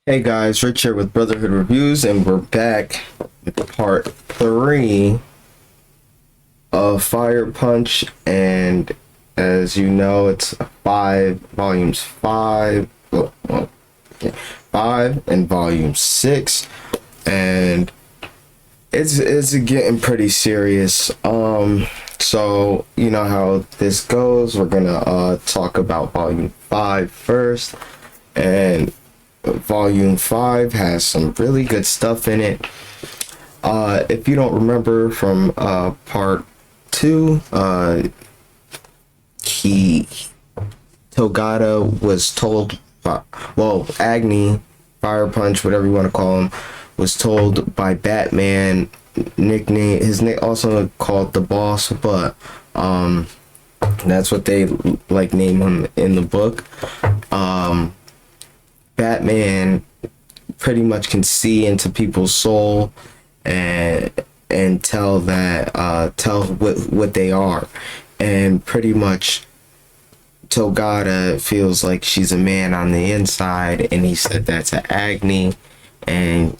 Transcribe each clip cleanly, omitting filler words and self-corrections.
Hey guys, Rich here with Brotherhood Reviews, and we're back with part 3 of Fire Punch. And as you know, it's volumes 5, yeah, 5 and volume 6, and it's getting pretty serious. So you know how this goes. We're gonna talk about volume 5 first, and volume 5 has some really good stuff in it. If you don't remember from part 2, he Togata was told Agni, Fire Punch, whatever you want to call him, was told by Batman, nickname his name also called the Boss, but that's what they like name him in the book. Batman pretty much can see into people's soul and tell what they are, and pretty much Togata feels like she's a man on the inside, and he said that to Agni, and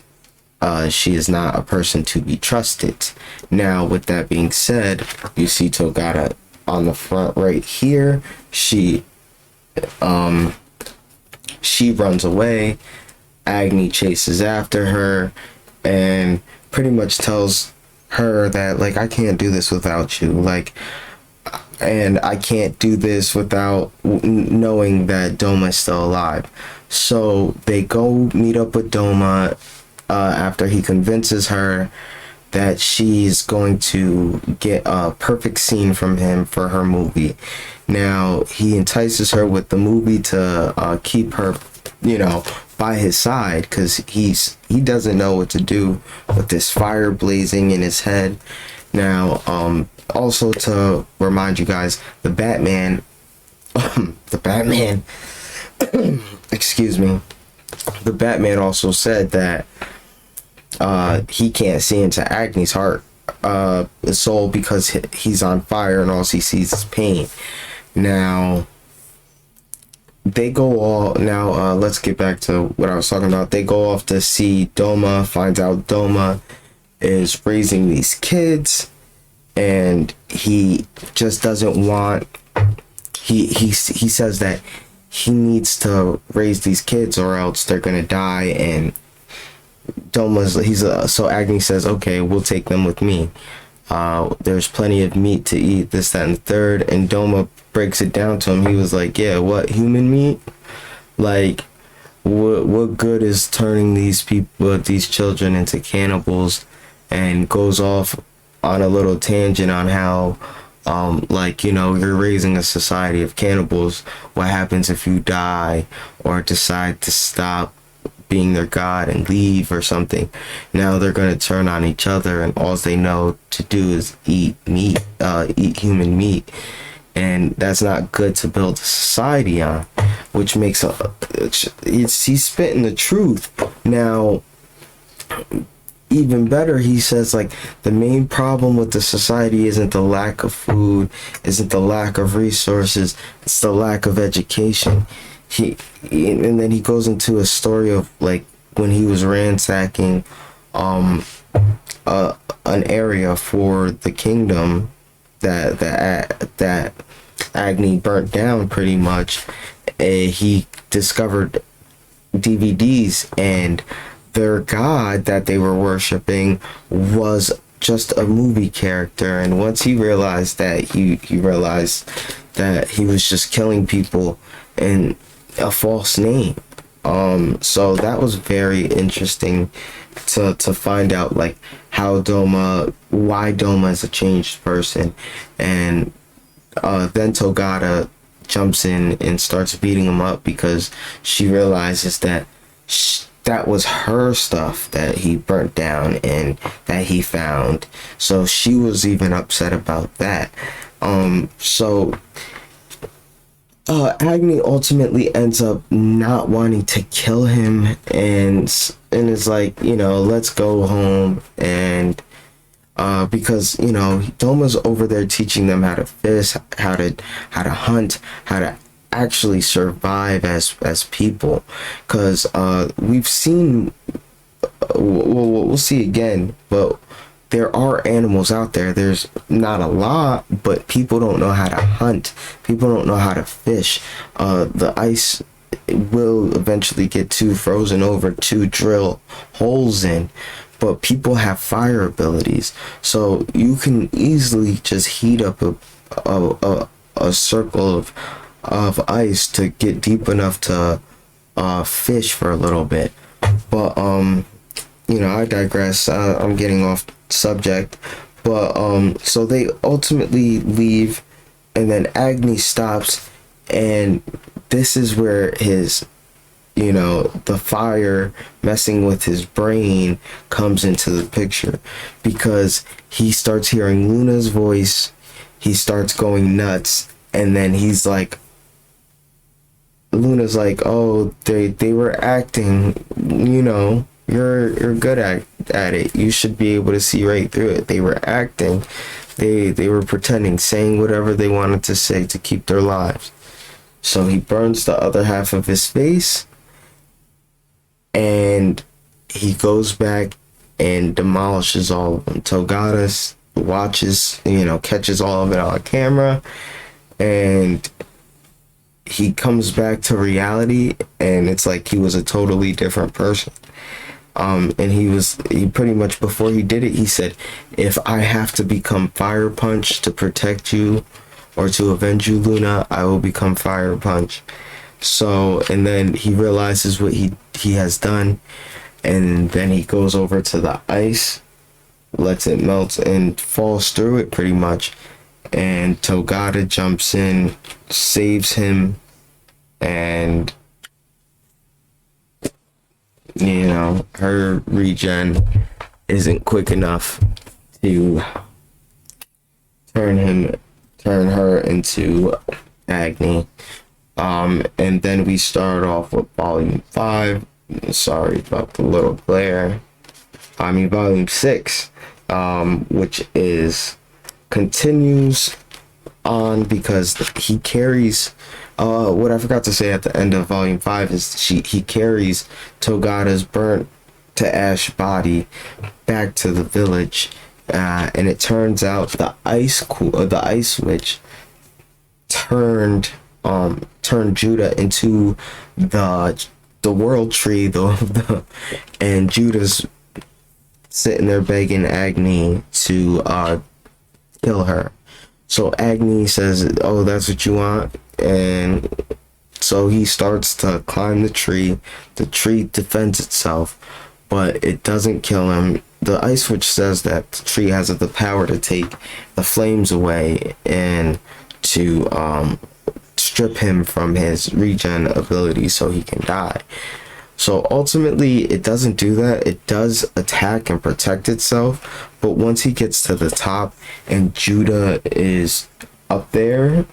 she is not a person to be trusted. Now, with that being said, you see Togata on the front right here. She runs away. Agni chases after her and pretty much tells her that, like, I can't do this without you, like, and I can't do this without knowing that Doma is still alive. So they go meet up with Doma after he convinces her that she's going to get a perfect scene from him for her movie. Now, he entices her with the movie to keep her, by his side, because he doesn't know what to do with this fire blazing in his head. Now, also to remind you guys, the Batman, excuse me, the Batman also said that he can't see into Agni's heart, soul, because he's on fire and all he sees is pain. Now, let's get back to what I was talking about. They go off to see Doma, finds out Doma is raising these kids, and he just doesn't want, he says that he needs to raise these kids or else they're gonna die. And so Agni says, okay, we'll take them with me. There's plenty of meat to eat, this, that, and the third. And Doma breaks it down to him. He was like, yeah, what, human meat? Like, what good is turning these children into cannibals? And goes off on a little tangent on how, you're raising a society of cannibals. What happens if you die or decide to stop being their god and leave or something? Now they're going to turn on each other, and all they know to do is eat human meat, and that's not good to build a society on. Which makes he's spitting the truth. Now, even better, he says, like, the main problem with the society isn't the lack of food, isn't the lack of resources, it's the lack of education. And then he goes into a story of, like, when he was ransacking an area for the kingdom that Agni burnt down pretty much. He discovered DVDs, and their god that they were worshiping was just a movie character. And once he realized that, he realized that he was just killing people in a false name. So that was very interesting to find out, like, why Doma is a changed person. And then Togata jumps in and starts beating him up because she realizes that that was her stuff that he burnt down and that he found. So she was even upset about that. Agni ultimately ends up not wanting to kill him, and is like, let's go home. And because Doma's over there teaching them how to fish, how to hunt, how to actually survive as people, because we've seen, we'll see again, but there are animals out there. There's not a lot, but people don't know how to hunt. People don't know how to fish. The ice will eventually get too frozen over to drill holes in, but people have fire abilities, so you can easily just heat up a circle of ice to get deep enough to fish for a little bit. But I digress. I'm getting off subject. But so they ultimately leave, and then Agni stops, and this is where his, the fire messing with his brain comes into the picture, because he starts hearing Luna's voice. He starts going nuts, and then he's like, Luna's like, oh, they were acting, you're good at it. You should be able to see right through it. They were acting. They were pretending, saying whatever they wanted to say to keep their lives. So he burns the other half of his face, and he goes back and demolishes all of them. Togata watches, catches all of it on camera, and he comes back to reality, and it's like he was a totally different person. And he pretty much, before he did it, he said, if I have to become Fire Punch to protect you or to avenge you, Luna, I will become Fire Punch. So, and then he realizes what he has done, and then he goes over to the ice, lets it melt, and falls through it pretty much. And Togata jumps in, saves him, and her regen isn't quick enough to turn her into Agni. And then we start off with volume 5. Sorry about the little glare. Volume 6, which continues on, because he carries, what I forgot to say at the end of volume 5 is he carries Togata's burnt to ash body back to the village, and it turns out the ice witch turned Judah into the world tree, and Judah's sitting there begging Agni to kill her. So Agni says, oh, that's what you want? And so he starts to climb the tree. The tree defends itself, but it doesn't kill him. The ice witch says that the tree has the power to take the flames away and to strip him from his regen ability so he can die. So ultimately, it doesn't do that. It does attack and protect itself, but once he gets to the top and Judah is up there,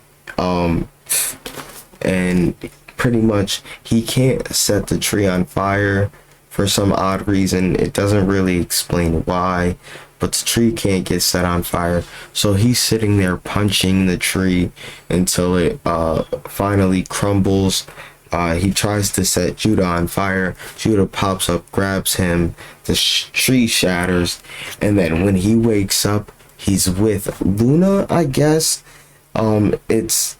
and pretty much he can't set the tree on fire for some odd reason. It doesn't really explain why, but the tree can't get set on fire. So he's sitting there punching the tree until it finally crumbles. He tries to set Judah on fire. Judah pops up, grabs him. The tree shatters, and then when he wakes up, he's with Luna, I guess. It's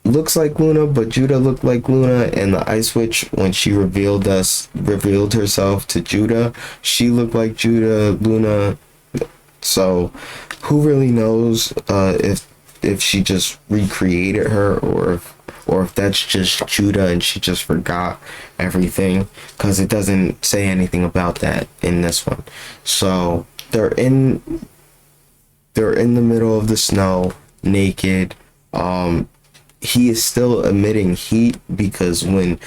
looks like Luna, but Judah looked like Luna, and the ice witch, when she revealed herself to Judah, she looked like Luna. So who really knows if she just recreated her, or if that's just Judah and she just forgot everything, because it doesn't say anything about that in this one. So they're in the middle of the snow, naked. He is still emitting heat, because when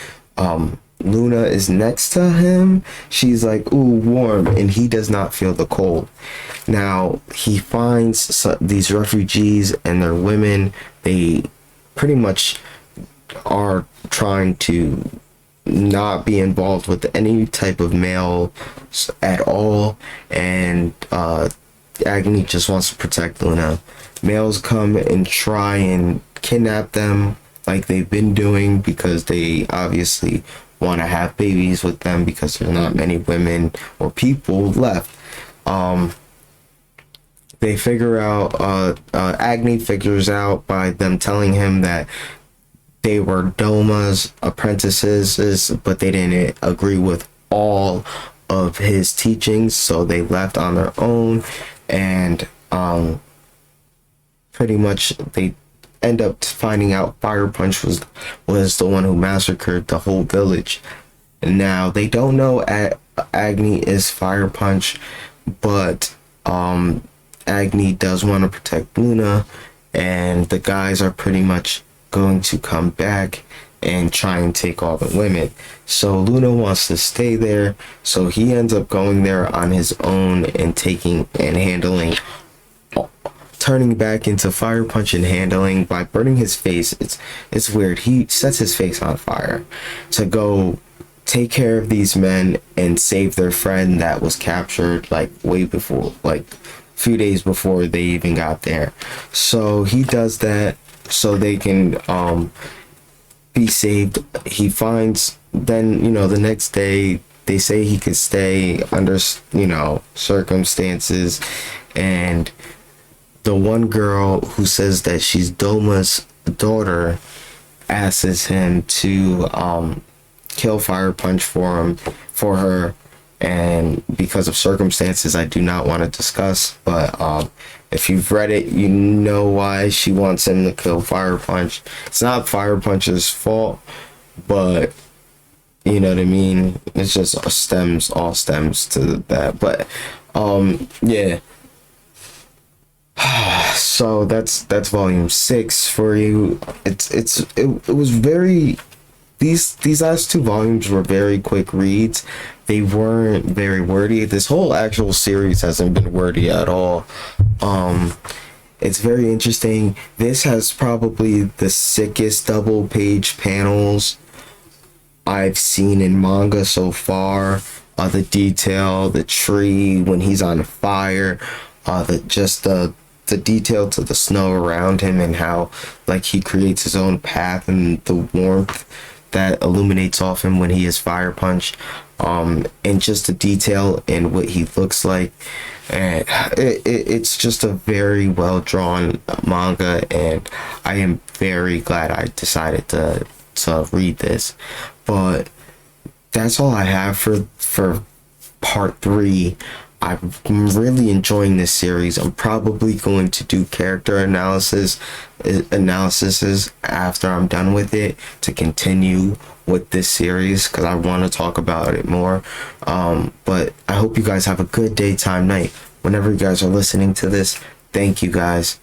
Luna is next to him, she's like, ooh, warm, and he does not feel the cold. Now he finds these refugees, and they're women. They pretty much are trying to not be involved with any type of male at all, and Agni just wants to protect Luna. Males come and try and kidnap them, like they've been doing, because they obviously want to have babies with them because there's not many women or people left. They figure out, Agni figures out by them telling him that they were Doma's apprentices, but they didn't agree with all of his teachings, so they left on their own, and pretty much they end up finding out Fire Punch was the one who massacred the whole village. And now they don't know Agni is Fire Punch, but Agni does want to protect Luna, and the guys are pretty much going to come back and try and take all the women. So Luna wants to stay there, so he ends up going there on his own and taking and handling, turning back into Fire Punch and handling by burning his face. It's weird. He sets his face on fire to go take care of these men and save their friend that was captured like way before, like a few days before they even got there. So he does that so they can be saved. He finds, then, you know, the next day they say he could stay under, you know, circumstances, and the one girl who says that she's Doma's daughter asks him to kill Fire Punch for her, and because of circumstances I do not want to discuss, but if you've read it, you know why she wants him to kill Fire Punch. It's not Fire Punch's fault, but you know what I mean, it's just all stems to that. But yeah. So that's volume 6 for you. It was very, these last 2 volumes were very quick reads. They weren't very wordy. This whole actual series hasn't been wordy at all. It's very interesting. This has probably the sickest double page panels I've seen in manga so far. The detail, the tree when he's on fire, the detail to the snow around him, and how like he creates his own path, and the warmth that illuminates off him when he is Fire Punch, and just the detail in what he looks like. And it's just a very well drawn manga, and I am very glad I decided to read this. But that's all I have for part 3. I'm really enjoying this series. I'm probably going to do character analyses after I'm done with it, to continue with this series, because I want to talk about it more. But I hope you guys have a good day, time, night, whenever you guys are listening to this. Thank you guys.